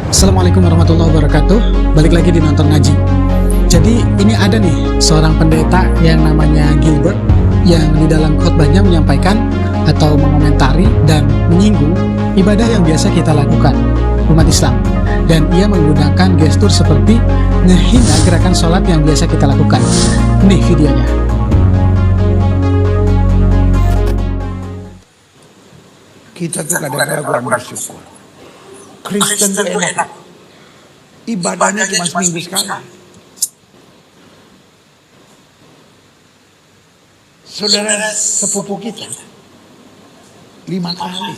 Assalamualaikum warahmatullahi wabarakatuh. Balik lagi di Nonton Ngaji. Jadi ini ada nih seorang pendeta yang namanya Gilbert, yang di dalam khotbahnya menyampaikan atau mengomentari dan menyinggung ibadah yang biasa kita lakukan, umat Islam. Dan ia menggunakan gestur seperti ngehina gerakan sholat yang biasa kita lakukan. Nih videonya. Kita tuh kadang-kadang kurang bersyukur. Kristen tuh enak. Ibadahnya cuma seminggu sekali. Saudara sepupu kita 5 kali.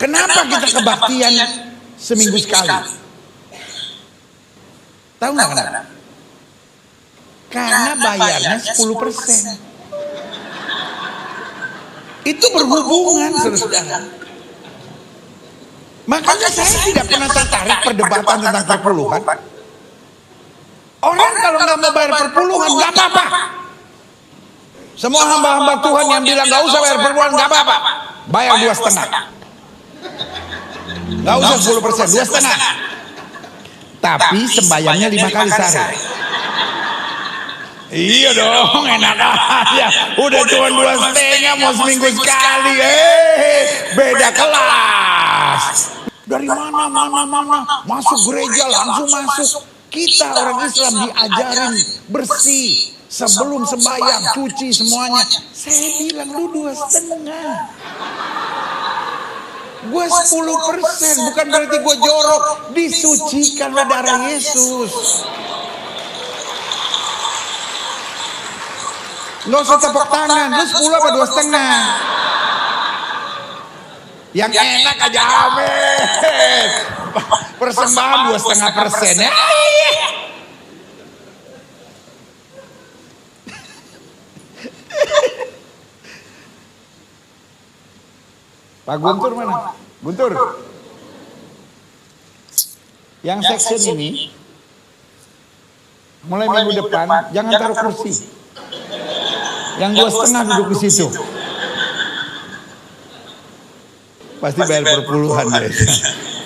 Kenapa kita kebaktian seminggu sekali? Tahu nggak kenapa? Karena bayarnya 10%. Itu berhubungan, saudara. Makanya saya tidak pernah tertarik perdebatan tentang perpuluhan. Orang kalau nggak mau bayar perpuluhan nggak apa-apa. Semua hamba-hamba Tuhan yang bilang nggak usah bayar perpuluhan nggak apa-apa. Bayar 2,5. Nggak usah 10%, 2,5. Tapi sembayangnya 5 kali sehari. Iya dong, enak aja. Udah cuma 2,5 mau seminggu sekali. Beda kelas. Dari mana masuk gereja langsung masuk. Kita orang Islam diajarin bersih sebelum sembahyang, cuci semuanya. Saya bilang lu 2,5. Gue 10%, bukan berarti gue jorok. Disucikan oleh darah Yesus. Nggak usah tepuk tangan, lu 10 apa 2,5? Yang enak aja amin. Persembahan 2,5% ya. Pak Guntur mana? Guntur. Yang section ini mulai minggu depan jangan taruh kursi. Yang 2,5 duduk di situ. Pasti bayar perpuluhan dia.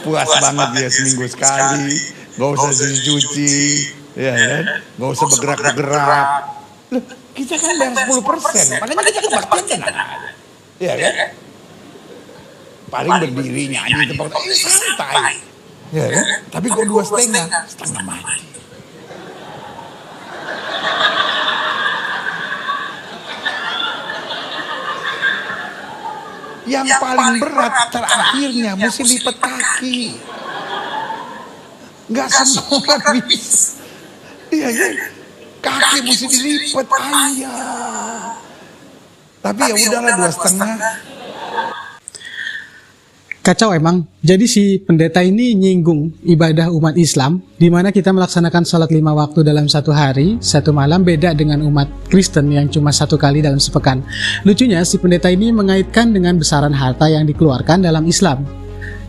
Puas banget dia seminggu sekali. Gak usah cuci, ya kan? Gak usah bergerak-gerak. Loh, kita kan bayar 10%. Makanya kita kebaktian kan? Ya kan? Paling berdiri nyanyi tempat santai. Ya kan? Tapi kok 2,5, setengah mati. Yang paling berat terakhirnya mesti lipat kaki. Nggak semua bisa. Iya kan? Kaki mesti dilipat. Ayah. Tapi ya udahlah 2,5. Kacau emang. Jadi si pendeta ini nyinggung ibadah umat Islam, di mana kita melaksanakan sholat 5 waktu dalam 1 hari, 1 malam, beda dengan umat Kristen yang cuma 1 kali dalam sepekan. Lucunya si pendeta ini mengaitkan dengan besaran harta yang dikeluarkan dalam Islam,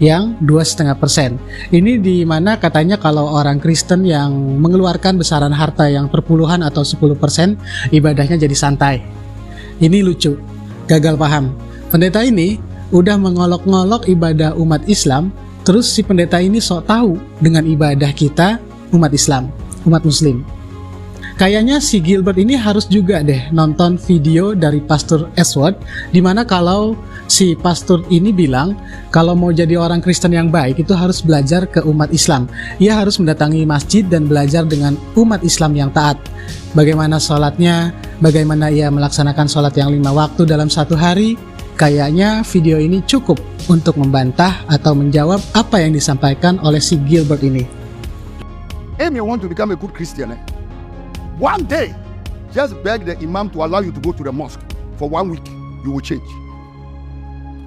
yang 2,5%. Ini di mana katanya kalau orang Kristen yang mengeluarkan besaran harta yang perpuluhan atau 10%, ibadahnya jadi santai. Ini lucu, gagal paham. Pendeta ini udah mengolok-ngolok ibadah umat Islam, terus si pendeta ini sok tahu dengan ibadah kita umat Islam, umat Muslim. Kayaknya si Gilbert ini harus juga deh nonton video dari Pastor Edward, dimana kalau si pastor ini bilang kalau mau jadi orang Kristen yang baik itu harus belajar ke umat Islam. Ia harus mendatangi masjid dan belajar dengan umat Islam yang taat. Bagaimana sholatnya, bagaimana ia melaksanakan sholat yang 5 waktu dalam 1 hari. Kayaknya video ini cukup untuk membantah atau menjawab apa yang disampaikan oleh si Gilbert ini. If you want to become a good Christian, one day, just beg the imam to allow you to go to the mosque for 1 week. You will change.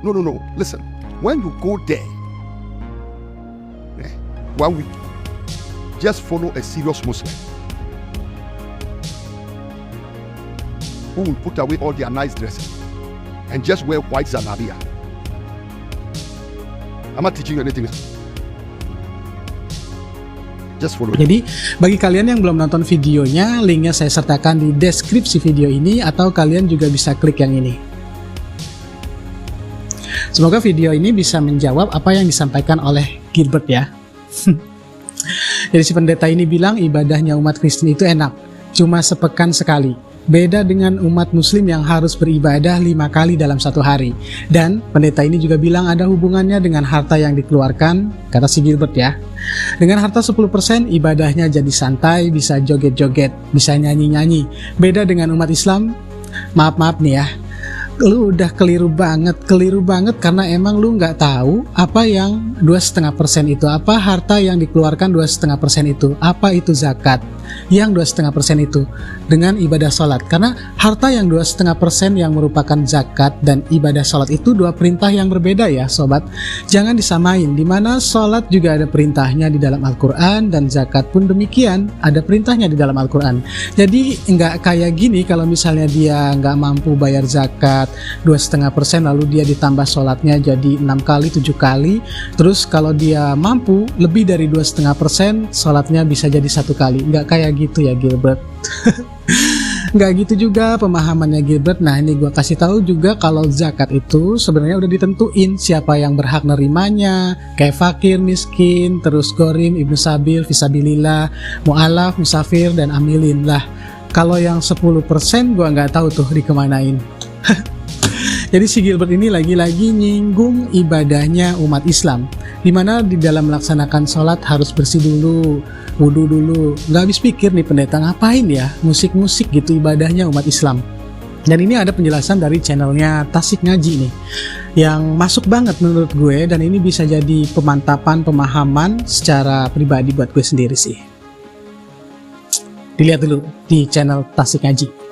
No. Listen, when you go there, 1 week, just follow a serious Muslim who will put away all their nice dresses and just wear white zalabia. I'm not teaching you anything. Just follow. Jadi bagi kalian yang belum nonton videonya, linknya saya sertakan di deskripsi video ini, atau kalian juga bisa klik yang ini. Semoga video ini bisa menjawab apa yang disampaikan oleh Gilbert ya. Jadi si pendeta ini bilang ibadahnya umat Kristen itu enak, cuma sepekan sekali. Beda dengan umat muslim yang harus beribadah 5 kali dalam satu hari. Dan pendeta ini juga bilang ada hubungannya dengan harta yang dikeluarkan, kata si Gilbert ya. Dengan harta 10% ibadahnya jadi santai, bisa joget-joget, bisa nyanyi-nyanyi. Beda dengan umat Islam, maaf nih ya, lu udah keliru banget karena emang lu nggak tahu apa yang 2,5% itu, apa harta yang dikeluarkan 2,5% itu, apa itu zakat yang 2,5% itu dengan ibadah sholat. Karena harta yang 2,5% yang merupakan zakat dan ibadah sholat itu dua perintah yang berbeda ya sobat. Jangan disamain, dimana sholat juga ada perintahnya di dalam Al-Quran dan zakat pun demikian, ada perintahnya di dalam Al-Quran. Jadi nggak kayak gini kalau misalnya dia nggak mampu bayar zakat 2,5% lalu dia ditambah sholatnya jadi 6 kali, 7 kali. Terus kalau dia mampu lebih dari 2,5%, sholatnya bisa jadi 1 kali. Nggak kayak gitu ya Gilbert. Nggak gitu juga pemahamannya Gilbert. Nah ini gue kasih tahu juga kalau zakat itu sebenarnya udah ditentuin siapa yang berhak nerimanya, kayak fakir, miskin, terus gorim, ibnu sabil, fisabilillah, mu'alaf, musafir, dan amilin lah. Kalau yang 10% gue nggak tahu tuh dikemanain. Jadi si Gilbert ini lagi-lagi nyinggung ibadahnya umat Islam, dimana di dalam melaksanakan sholat harus bersih dulu, wudu dulu. Nggak habis pikir nih pendeta, ngapain ya musik-musik gitu ibadahnya umat Islam. Dan ini ada penjelasan dari channelnya Tasik Ngaji nih, yang masuk banget menurut gue, dan ini bisa jadi pemantapan pemahaman secara pribadi buat gue sendiri sih. Dilihat dulu di channel Tasik Ngaji.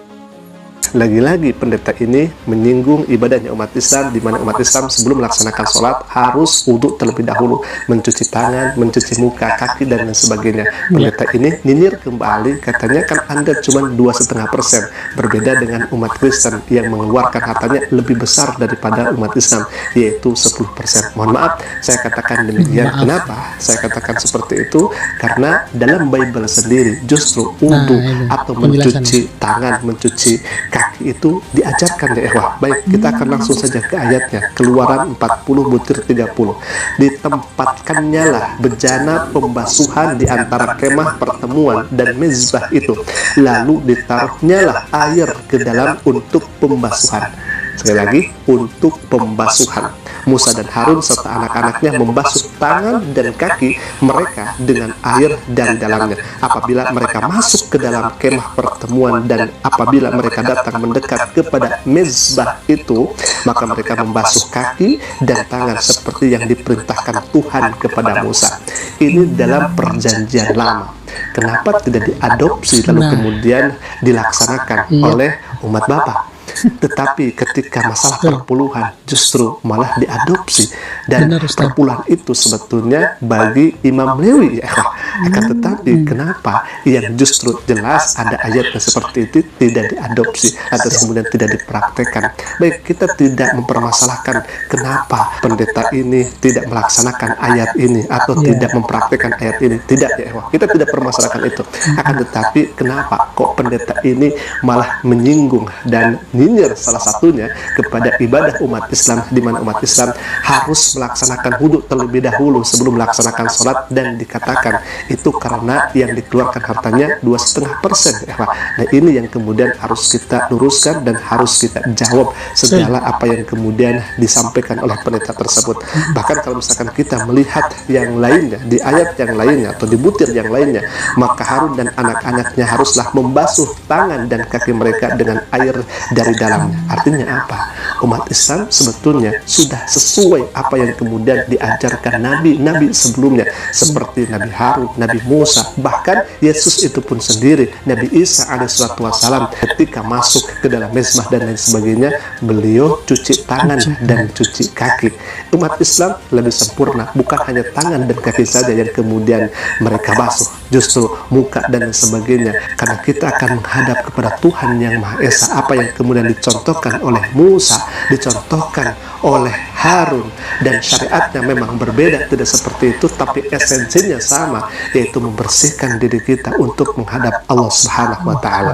Lagi-lagi pendeta ini menyinggung ibadahnya umat Islam, di mana umat Islam sebelum melaksanakan sholat harus wudhu terlebih dahulu, mencuci tangan, mencuci muka, kaki, dan lain sebagainya. Pendeta ini nyinyir kembali, katanya kan Anda cuma 2,5%, berbeda dengan umat Kristen yang mengeluarkan hartanya lebih besar daripada umat Islam, yaitu 10%. Mohon maaf, saya katakan demikian. Kenapa saya katakan seperti itu? Karena dalam Bible sendiri justru wudhu atau mencuci tangan, mencuci kaki itu diajarkan ya ikhwah. Baik, kita akan langsung saja ke ayatnya. Keluaran 40 butir 30. Ditempatkannya lah bejana pembasuhan di antara kemah pertemuan dan mezbah itu, lalu ditaruhnya lah air ke dalam untuk pembasuhan. Sekali lagi, untuk pembasuhan. Musa dan Harun serta anak-anaknya membasuh tangan dan kaki mereka dengan air dari dalamnya apabila mereka masuk ke dalam kemah pertemuan, dan apabila mereka datang mendekat kepada mezbah itu, maka mereka membasuh kaki dan tangan seperti yang diperintahkan Tuhan kepada Musa. Ini dalam perjanjian lama. Kenapa tidak diadopsi lalu kemudian dilaksanakan oleh umat Bapa? Tetapi ketika masalah perpuluhan justru malah diadopsi, dan perpuluhan itu sebetulnya bagi Imam Lewi ya. Akan tetapi kenapa yang justru jelas ada ayatnya seperti itu tidak diadopsi atau kemudian tidak dipraktekkan? Baik, kita tidak mempermasalahkan kenapa pendeta ini tidak melaksanakan ayat ini atau tidak mempraktekkan ayat ini, tidak ya. Kita tidak permasalahkan itu. Akan tetapi kenapa kok pendeta ini malah menyinggung dan nyinyir salah satunya kepada ibadah umat Islam, di mana umat Islam harus melaksanakan wudhu terlebih dahulu sebelum melaksanakan sholat, dan dikatakan itu karena yang dikeluarkan hartanya 2,5%. Nah ini yang kemudian harus kita luruskan dan harus kita jawab segala apa yang kemudian disampaikan oleh pendeta tersebut. Bahkan kalau misalkan kita melihat yang lainnya, di ayat yang lainnya atau di butir yang lainnya, maka Harun dan anak-anaknya haruslah membasuh tangan dan kaki mereka dengan air dari dalamnya. Artinya apa? Umat Islam sebetulnya sudah sesuai apa yang kemudian diajarkan nabi-nabi sebelumnya, seperti Nabi Harun, Nabi Musa, bahkan Yesus itu pun sendiri, Nabi Isa alaihissalam, ketika masuk ke dalam mezbah dan lain sebagainya, beliau cuci tangan dan cuci kaki. Umat Islam lebih sempurna, bukan hanya tangan dan kaki saja yang kemudian mereka basuh, justru muka dan lain sebagainya, karena kita akan menghadap kepada Tuhan yang Maha Esa. Apa yang kemudian dicontohkan oleh Musa, dicontohkan oleh Harun, dan syariatnya memang berbeda, tidak seperti itu, tapi esensinya sama, yaitu membersihkan diri kita untuk menghadap Allah Subhanahu wa Ta'ala.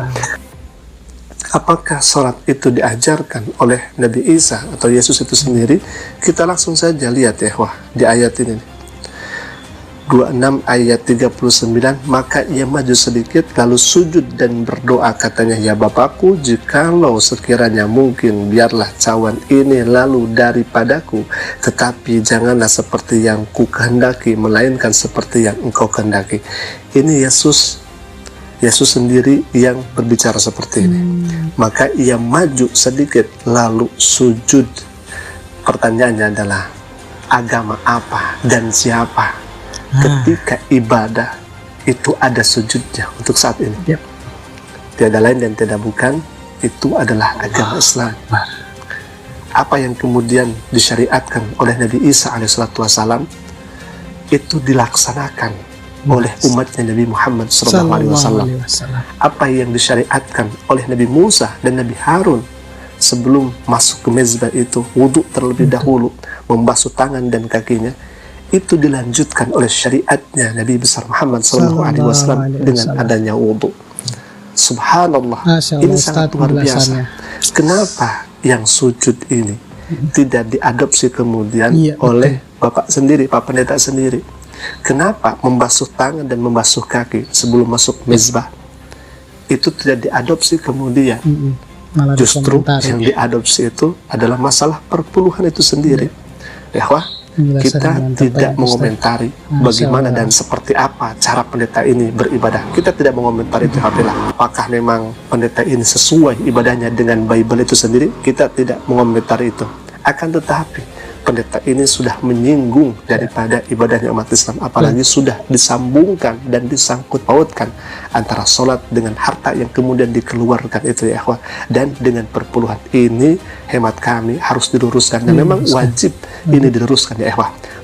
Apakah sholat itu diajarkan oleh Nabi Isa atau Yesus itu sendiri? Kita langsung saja lihat ya, wah, di ayat ini 26 ayat 39, maka ia maju sedikit lalu sujud dan berdoa, katanya, ya Bapakku, jikalau sekiranya mungkin, biarlah cawan ini lalu daripadaku, tetapi janganlah seperti yang ku kehendaki, melainkan seperti yang engkau kehendaki. Ini Yesus sendiri yang berbicara seperti ini. Maka ia maju sedikit lalu sujud. Pertanyaannya adalah, agama apa dan siapa ketika ibadah itu ada sujudnya untuk saat ini? Tiada lain dan tiada bukan, itu adalah agama Islam. Apa yang kemudian disyariatkan oleh Nabi Isa alaihissalam itu dilaksanakan oleh umatnya Nabi Muhammad SAW. Apa yang disyariatkan oleh Nabi Musa dan Nabi Harun sebelum masuk ke mezbah itu, wudhu terlebih dahulu, membasuh tangan dan kakinya, itu dilanjutkan oleh syariatnya Nabi besar Muhammad SAW dengan adanya wudhu. Subhanallah, ini sangat luar biasa. Kenapa yang sujud ini tidak diadopsi kemudian oleh Bapak sendiri, Pak Pendeta sendiri? Kenapa membasuh tangan dan membasuh kaki sebelum masuk mezbah itu tidak diadopsi kemudian? Justru yang diadopsi itu adalah masalah perpuluhan itu sendiri. Ya, wah, kita tidak mengomentari bagaimana dan seperti apa cara pendeta ini beribadah. Kita tidak mengomentari itu, apakah memang pendeta ini sesuai ibadahnya dengan Bible itu sendiri. Kita tidak mengomentari itu. Akan tetapi pendeta ini sudah menyinggung daripada ibadahnya umat Islam, apalagi sudah disambungkan dan disangkut pautkan antara sholat dengan harta yang kemudian dikeluarkan itu, ya, dan dengan perpuluhan. Ini hemat kami harus diluruskan, dan memang wajib ini diluruskan, ya.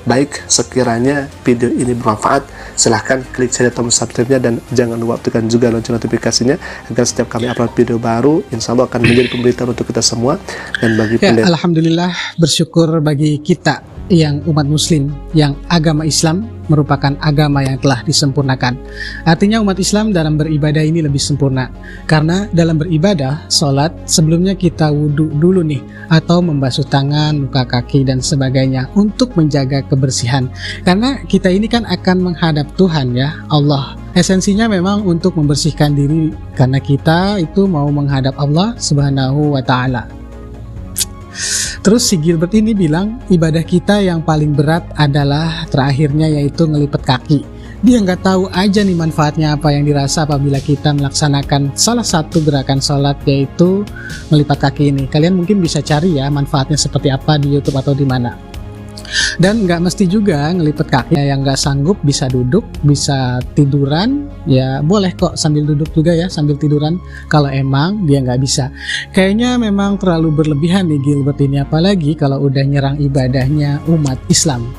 Baik, sekiranya video ini bermanfaat, silahkan klik saja tombol subscribe-nya dan jangan lupa aktifkan juga lonceng notifikasinya agar setiap kami upload video baru, insya Allah akan menjadi pemberitahuan untuk kita semua. Dan bagi Alhamdulillah, bersyukur bagi kita yang umat muslim, yang agama Islam merupakan agama yang telah disempurnakan. Artinya umat Islam dalam beribadah ini lebih sempurna, karena dalam beribadah, sholat, sebelumnya kita wudhu dulu nih, atau membasuh tangan, muka kaki dan sebagainya untuk menjaga kebersihan. Karena kita ini kan akan menghadap Tuhan, ya, Allah. Esensinya memang untuk membersihkan diri, karena kita itu mau menghadap Allah Subhanahu wa Ta'ala. Terus si Gilbert ini bilang ibadah kita yang paling berat adalah terakhirnya, yaitu ngelipet kaki. Dia nggak tahu aja nih manfaatnya apa yang dirasa apabila kita melaksanakan salah satu gerakan sholat, yaitu melipat kaki ini. Kalian mungkin bisa cari ya manfaatnya seperti apa di YouTube atau di mana. Dan nggak mesti juga ngelipet kaki. Yang nggak sanggup bisa duduk, bisa tiduran, ya boleh kok sambil duduk juga ya, sambil tiduran. Kalau emang dia nggak bisa, kayaknya memang terlalu berlebihan nih Gilbert ini, apalagi kalau udah nyerang ibadahnya umat Islam.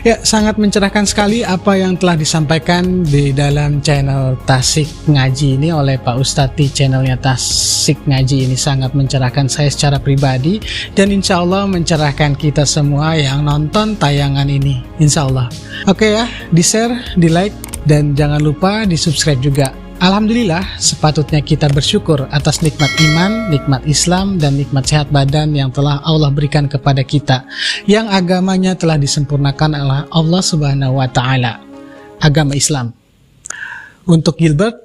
Ya, sangat mencerahkan sekali apa yang telah disampaikan di dalam channel Tasik Ngaji ini oleh Pak Ustadz di channelnya Tasik Ngaji ini. Sangat mencerahkan saya secara pribadi, dan insya Allah mencerahkan kita semua yang nonton tayangan ini, insya Allah. Oke ya, di share, di like, dan jangan lupa di subscribe juga. Alhamdulillah, sepatutnya kita bersyukur atas nikmat iman, nikmat Islam, dan nikmat sehat badan yang telah Allah berikan kepada kita, yang agamanya telah disempurnakan oleh Allah Subhanahu wa Ta'ala, agama Islam. Untuk Gilbert,